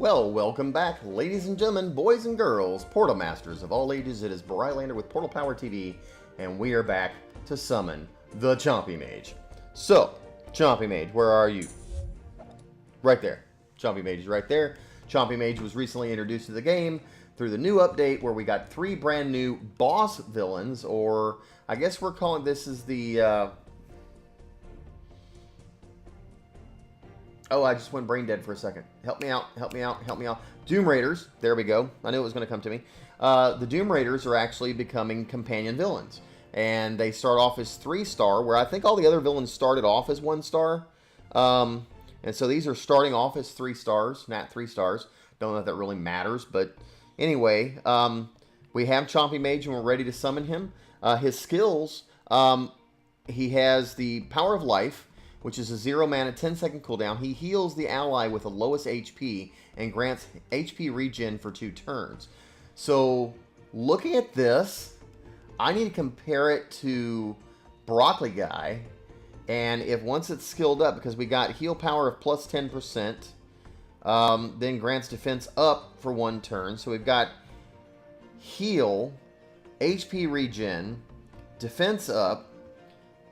Well, welcome back, ladies and gentlemen, boys and girls, Portal Masters of all ages. It is Brylander with PortalPowerTV, and we are back to summon the Chompy Mage. So, Chompy Mage, where are you? Right there. Chompy Mage is right there. Chompy Mage was recently introduced to the game through the new update where we got 3 brand new boss villains, or I guess we're calling this is the... Oh, I just went brain dead for a second. Help me out, help me out, help me out. Doom Raiders. There we go. I knew it was going to come to me. The Doom Raiders are actually becoming companion villains. And they start off as 3-star, where I think all the other villains started off as 1-star. And so these are starting off as 3 stars, not 3 stars. Don't know if that really matters, but anyway, we have Chompy Mage and we're ready to summon him. His skills, he has the Power of Life, which is a 0 mana, 10-second cooldown. He heals the ally with the lowest HP and grants HP regen for 2 turns. So, looking at this, I need to compare it to Broccoli Guy. And if once it's skilled up, because we got heal power of plus 10%, then grants defense up for 1 turn. So we've got heal, HP regen, defense up,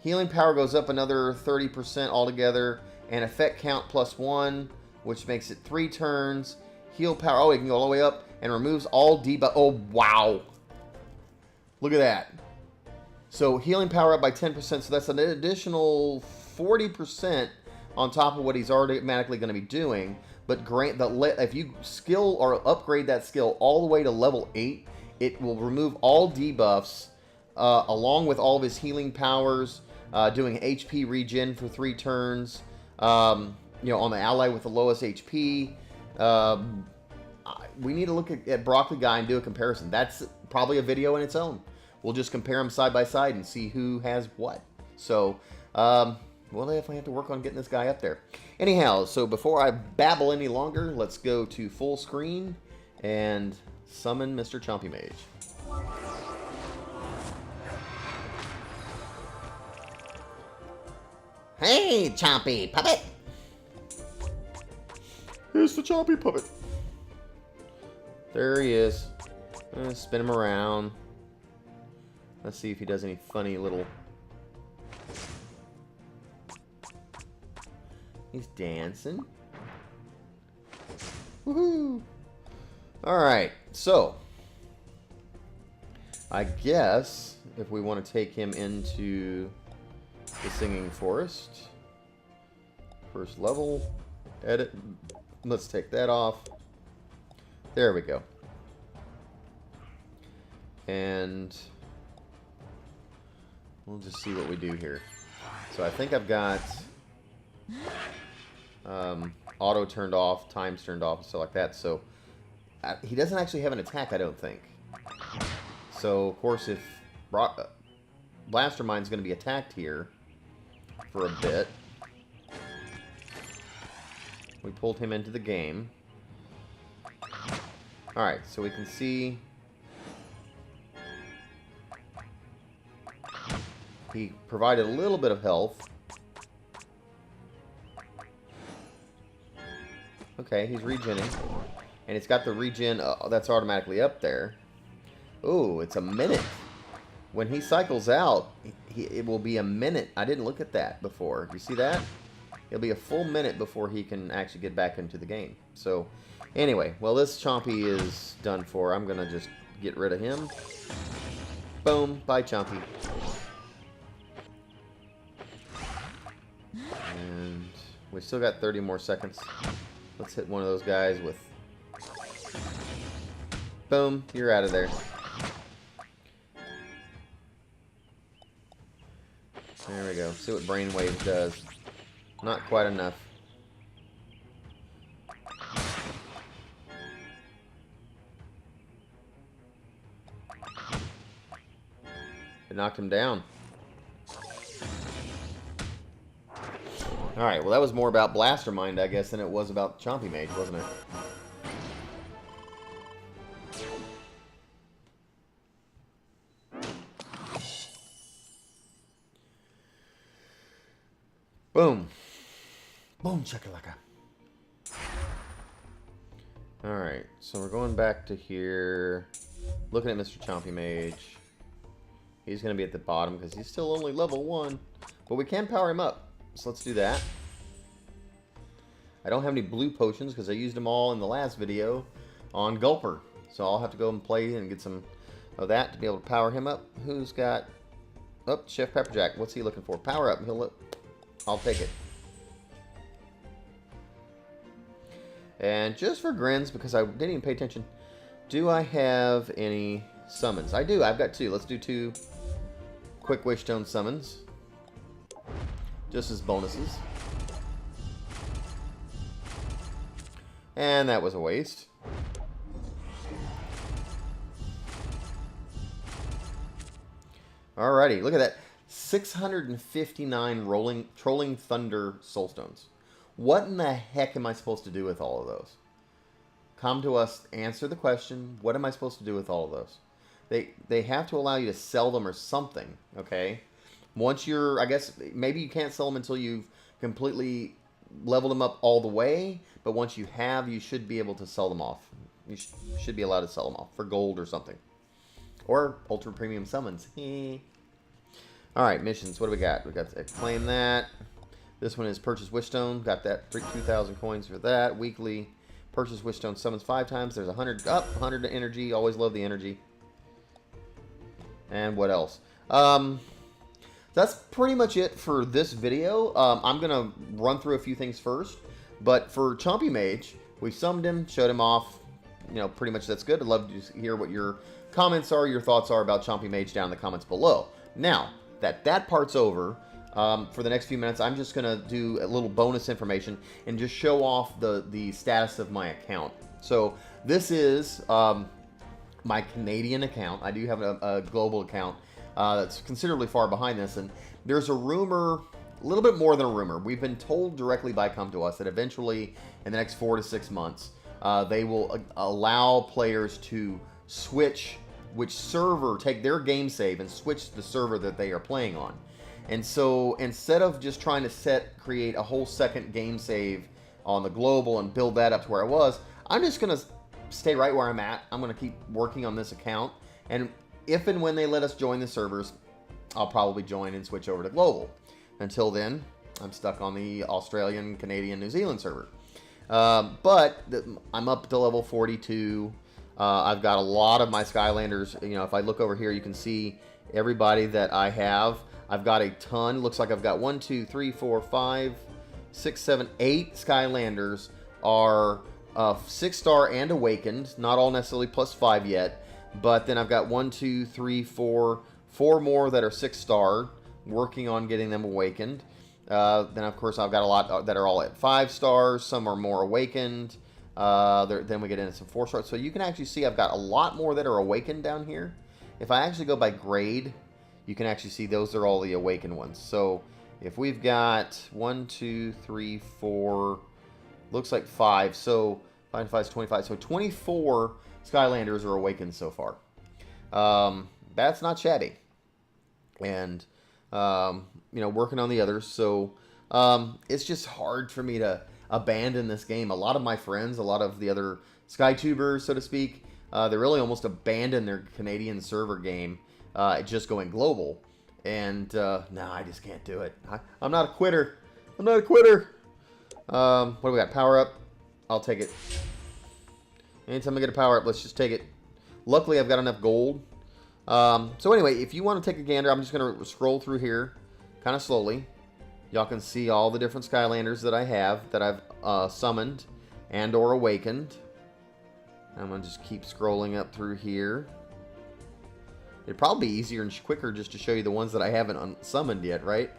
healing power goes up another 30% altogether, and effect count plus 1, which makes it 3 turns. Heal power, oh, it can go all the way up, and removes all debuff. Oh, wow. Look at that. So healing power up by 10%, so that's an additional 40% on top of what he's automatically going to be doing. But if you skill or upgrade that skill all the way to level 8, it will remove all debuffs along with all of his healing powers, doing HP regen for 3 turns, on the ally with the lowest HP. We need to look at Broccoli Guy and do a comparison. That's probably a video in its own. We'll just compare them side by side and see who has what. So, we'll definitely have to work on getting this guy up there. Anyhow, so before I babble any longer, let's go to full screen and summon Mr. Chompy Mage. Hey, Chompy Puppet! Here's the Chompy Puppet. There he is. Spin him around. Let's see if he does any funny little... He's dancing. Woohoo! Alright, so... I guess if we want to take him into the Singing Forest, first level, edit, let's take that off. There we go. And we'll just see what we do here. So I think I've got auto turned off, times turned off, and stuff like that. So he doesn't actually have an attack, I don't think. So of course, if Blastermind's going to be attacked here for a bit, we pulled him into the game. Alright, so we can see he provided a little bit of health. Okay, he's regenning. And it's got the regen that's automatically up there. Ooh, it's a minute. When he cycles out, it will be a minute. I didn't look at that before. You see that? It'll be a full minute before he can actually get back into the game. So, anyway, well, this Chompy is done for. I'm going to just get rid of him. Boom. Bye, Chompy. And we still got 30 more seconds. Let's hit one of those guys with... Boom. You're out of there. There we go. See what Brainwave does. Not quite enough. It knocked him down. Alright, well that was more about Blastermind, I guess, than it was about Chompy Mage, wasn't it? Boom. Boom, chakalaka. Alright, so we're going back to here. Looking at Mr. Chompy Mage. He's going to be at the bottom because he's still only level 1. But we can power him up. So let's do that. I don't have any blue potions because I used them all in the last video on Gulper. So I'll have to go and play and get some of that to be able to power him up. Who's got... Oh, Chef Pepperjack. What's he looking for? Power up. I'll take it. And just for grins, because I didn't even pay attention, do I have any summons? I do. I've got 2. Let's do 2 quick Wishstone summons. Just as bonuses. And that was a waste. Alrighty, look at that. 659 Trolling Thunder Soulstones. What in the heck am I supposed to do with all of those? Come to us, answer the question. What am I supposed to do with all of those? They have to allow you to sell them or something, okay? Once you're, I guess, maybe you can't sell them until you've completely leveled them up all the way, but once you have, you should be able to sell them off. You should be allowed to sell them off for gold or something. Or ultra premium summons. Alright, missions. What do we got? We got to claim that. This one is purchase Wishstone. Got that 2,000 coins for that. Weekly purchase Wishstone summons 5 times. There's 100 up, 100 energy. Always love the energy. And what else? That's pretty much it for this video. I'm going to run through a few things first. But for Chompy Mage, we summoned him, showed him off. You know, pretty much that's good. I'd love to hear what your comments are, your thoughts are about Chompy Mage down in the comments below. Now, that part's over, for the next few minutes, I'm just going to do a little bonus information and just show off the status of my account. So, this is my Canadian account. I do have a global account that's considerably far behind this, and there's a rumor, a little bit more than a rumor. We've been told directly by Come To Us that eventually, in the next 4 to 6 months, they will allow players to switch which server, take their game save and switch the server that they are playing on. And so instead of just trying to create a whole second game save on the global and build that up to where I was, I'm just going to stay right where I'm at. I'm going to keep working on this account. And if and when they let us join the servers, I'll probably join and switch over to global. Until then, I'm stuck on the Australian, Canadian, New Zealand server. But I'm up to level 42. I've got a lot of my Skylanders. You know, if I look over here, you can see everybody that I have. I've got a ton. Looks like I've got 1, 2, 3, 4, 5, 6, 7, 8 Skylanders are 6-star and awakened. Not all necessarily +5 yet. But then I've got 1, 2, 3, 4 more that are 6-star. Working on getting them awakened. Then, of course, I've got a lot that are all at 5 stars. Some are more awakened. Then we get into some 4 stars. So you can actually see I've got a lot more that are awakened down here. If I actually go by grade, you can actually see those are all the awakened ones. So if we've got 1, 2, 3, 4, looks like 5. So 5 and 5 is 25. So 24 Skylanders are awakened so far. That's not shabby. And, you know, working on the others. So it's just hard for me to abandon this game. A lot of my friends, a lot of the other SkyTubers, so to speak, they really almost abandoned their Canadian server game, just going global. And no, I just can't do it. I'm not a quitter. I'm not a quitter. What do we got? Power up. I'll take it. Anytime I get a power up, let's just take it. Luckily, I've got enough gold. So anyway, if you want to take a gander, I'm just going to scroll through here kind of slowly. Y'all can see all the different Skylanders that I have, that I've summoned and or awakened. I'm going to just keep scrolling up through here. It'd probably be easier and quicker just to show you the ones that I haven't summoned yet, right?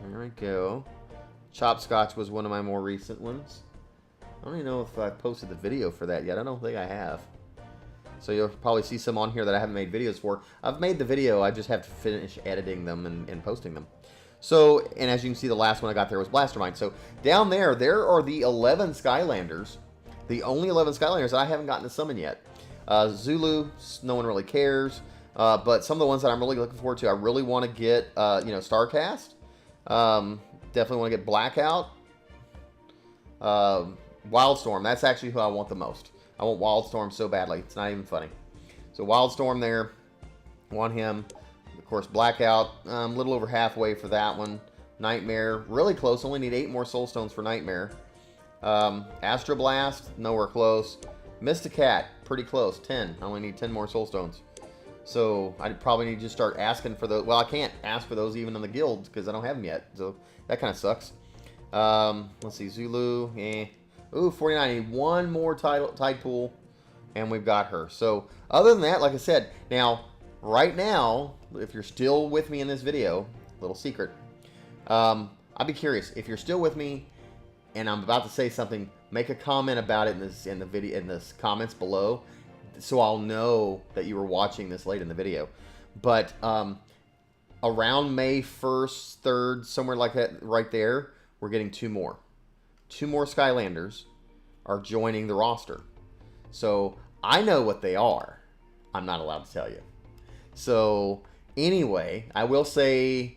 There we go. Chopscotch was one of my more recent ones. I don't even know if I posted the video for that yet. I don't think I have. So you'll probably see some on here that I haven't made videos for. I've made the video, I just have to finish editing them and posting them. So, and as you can see, the last one I got there was Blastermind. So down there are the 11 Skylanders. The only 11 Skylanders that I haven't gotten to summon yet. Zulu, no one really cares. But some of the ones that I'm really looking forward to, I really want to get, you know, Starcast. Definitely want to get Blackout. Wildstorm. That's actually who I want the most. I want Wildstorm so badly. It's not even funny. So Wildstorm there. Want him. Of course, Blackout. A little over halfway for that one. Nightmare. Really close. Only need 8 more Soul Stones for Nightmare. Astroblast. Nowhere close. Mysticat. Pretty close. 10. I only need 10 more Soul Stones. So I probably need to start asking for those. Well, I can't ask for those even in the guilds because I don't have them yet. So that kind of sucks. Let's see. Zulu. Ooh, 49. I need one more tide pool. And we've got her. So other than that, like I said, now, right now, if you're still with me in this video, little secret, I'd be curious. If you're still with me and I'm about to say something, make a comment about it in the comments below, so I'll know that you were watching this late in the video. But around May 1st, 3rd, somewhere like that, right there, we're getting 2 more. 2 more Skylanders are joining the roster. So I know what they are. I'm not allowed to tell you. So anyway, I will say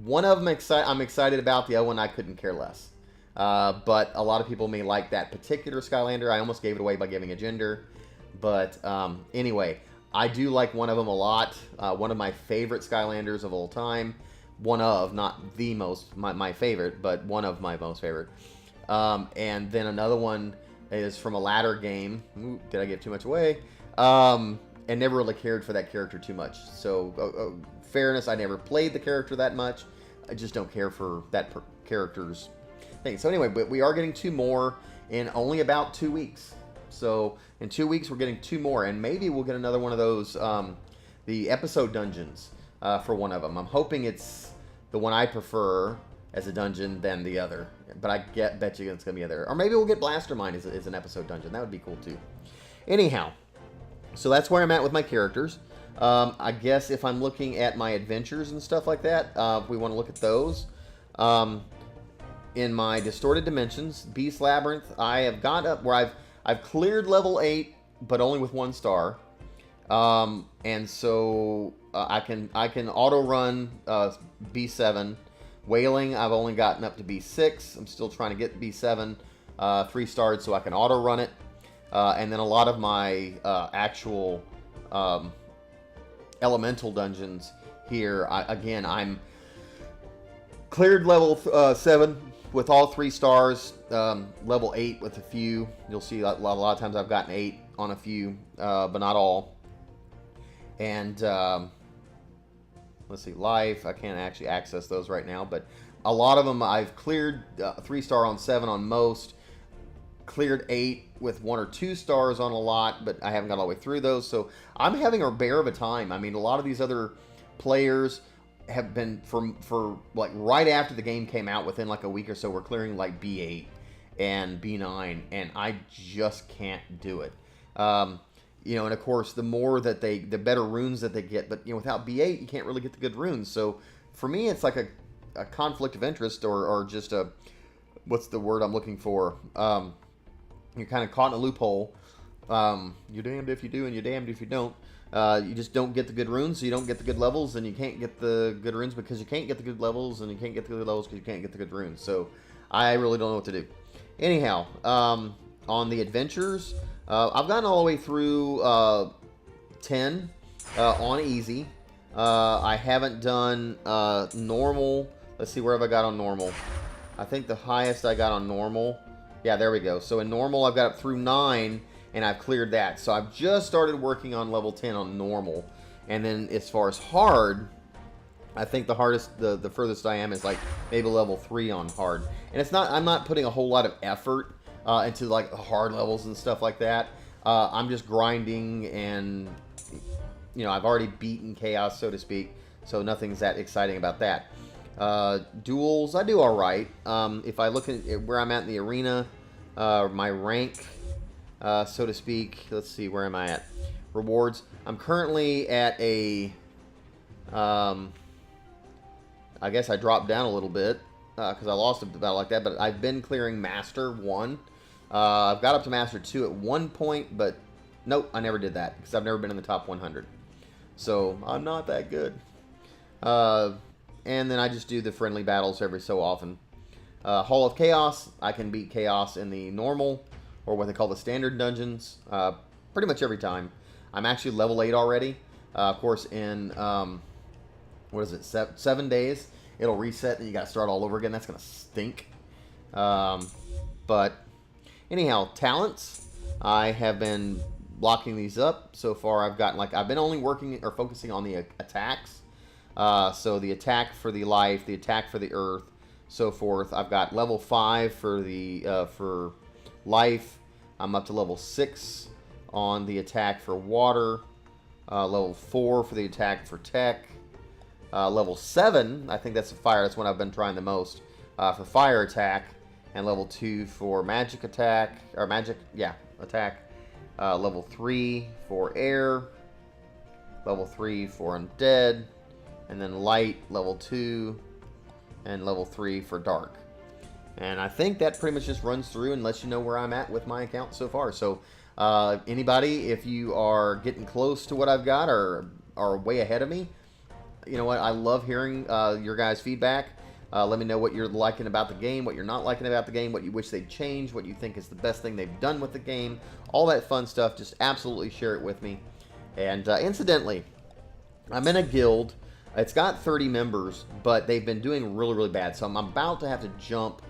one of them I'm excited about. The other one I couldn't care less. But a lot of people may like that particular Skylander. I almost gave it away by giving a gender. But anyway, I do like one of them a lot. One of my favorite Skylanders of all time. One of, not the most, my favorite, but one of my most favorite. And then another one is from a ladder game. Ooh, did I give too much away? And never really cared for that character too much. So, fairness, I never played the character that much. I just don't care for that character's thing. So anyway, but we are getting 2 more in only about 2 weeks. So in 2 weeks, we're getting 2 more, and maybe we'll get another one of those, the episode dungeons for one of them. I'm hoping it's the one I prefer as a dungeon than the other, but I bet you it's gonna be other. Or maybe we'll get Blastermine as an episode dungeon. That would be cool too. Anyhow, so that's where I'm at with my characters. I guess if I'm looking at my adventures and stuff like that, if we want to look at those. In my Distorted Dimensions, Beast Labyrinth, I have got up where I've cleared level 8, but only with 1 star. And so I can auto run B7. Wailing, I've only gotten up to B6. I'm still trying to get B7 3 stars so I can auto run it. And then a lot of my actual elemental dungeons here, I'm cleared level 7 with all 3 stars, level 8 with a few. You'll see a lot of times I've gotten 8 on a few, but not all. And let's see, life, I can't actually access those right now, but a lot of them I've cleared 3 star on 7 on most, cleared 8 with 1 or 2 stars on a lot, but I haven't got all the way through those, so I'm having a bear of a time. I mean, a lot of these other players have been, for like right after the game came out, within like a week or so, we're clearing like B8 and B9, and I just can't do it. You know, and of course, the better runes that they get, but you know, without B8, you can't really get the good runes. So for me, it's like a conflict of interest, or just a, what's the word I'm looking for? You're kind of caught in a loophole. You're damned if you do, and you're damned if you don't. You just don't get the good runes, so you don't get the good levels, and you can't get the good runes because you can't get the good levels, and you can't get the good levels because you can't get the good runes. So I really don't know what to do. Anyhow, on the adventures, I've gotten all the way through 10 on easy. I haven't done normal. Let's see, where have I got on normal? I think the highest I got on normal. Yeah, there we go. So in normal, I've got up through 9, and I've cleared that. So I've just started working on level 10 on normal. And then as far as hard, I think the hardest, the furthest I am is like maybe level 3 on hard. And it's not, I'm not putting a whole lot of effort into like the hard levels and stuff like that. I'm just grinding, and you know, I've already beaten Chaos, so to speak. So nothing's that exciting about that. Duels, I do all right. If I look at where I'm at in the arena, my rank, so to speak, let's see, where am I at? Rewards. I'm currently at a, I guess I dropped down a little bit, because I lost a battle like that, but I've been clearing Master 1. I've got up to Master 2 at one point, but nope, I never did that, because I've never been in the top 100. So, I'm not that good. And then I just do the friendly battles every so often. Hall of Chaos, I can beat Chaos in the normal, or what they call the standard dungeons, pretty much every time. I'm actually level 8 already. Of course, in, what is it, 7 days, it'll reset and you got to start all over again. That's going to stink. But anyhow, talents, I have been blocking these up. So far, I've gotten, like, I've been only working or focusing on the attacks. So the attack for the life, the attack for the earth, so forth. I've got level 5 for the for life. I'm up to level 6 on the attack for water. Level 4 for the attack for tech. Level 7, I think that's the fire. That's one I've been trying the most for fire attack. And level 2 for magic attack, or magic, yeah, attack. Level 3 for air. Level 3 for undead. And then light, level 2. And level 3 for dark. And I think that pretty much just runs through and lets you know where I'm at with my account so far. So anybody, if you are getting close to what I've got or are way ahead of me, you know what, I love hearing your guys' feedback. Let me know what you're liking about the game, what you're not liking about the game, what you wish they'd change, what you think is the best thing they've done with the game. All that fun stuff, just absolutely share it with me. And incidentally, I'm in a guild. It's got 30 members, but they've been doing really, really bad. So I'm about to have to jump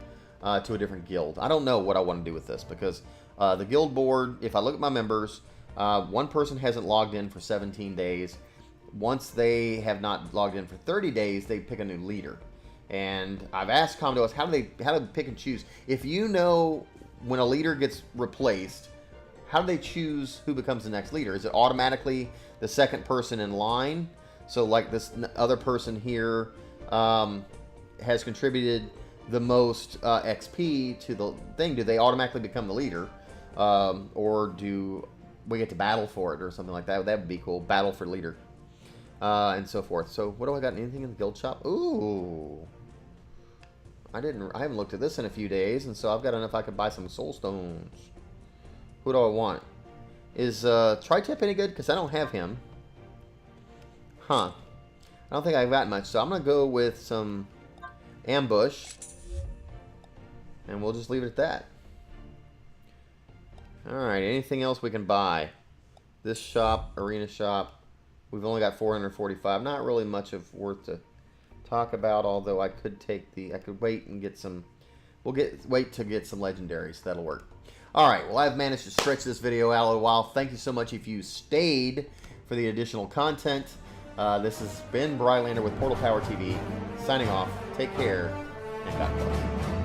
to a different guild. I don't know what I want to do with this because the guild board, if I look at my members, one person hasn't logged in for 17 days. Once they have not logged in for 30 days, they pick a new leader. And I've asked Comdos, how do they pick and choose? If you know when a leader gets replaced, how do they choose who becomes the next leader? Is it automatically the second person in line? So like this other person here has contributed the most XP to the thing. Do they automatically become the leader? Or do we get to battle for it or something like that? That would be cool. Battle for leader. And so forth. So what do I got? Anything in the guild shop? Ooh. I haven't looked at this in a few days, and so I've got enough I could buy some soul stones. Who do I want? Is Tri-Tip any good? Because I don't have him. Huh. I don't think I've got much, so I'm going to go with some ambush. And we'll just leave it at that. Alright, anything else we can buy? This shop, arena shop. We've only got 445. Not really much of worth to talk about, although I could take the... I could wait and get some... wait to get some legendaries. That'll work. Alright, well, I've managed to stretch this video out a little while. Thank you so much if you stayed for the additional content. This has been Brylander with PortalPowerTV, signing off. Take care, and God bless.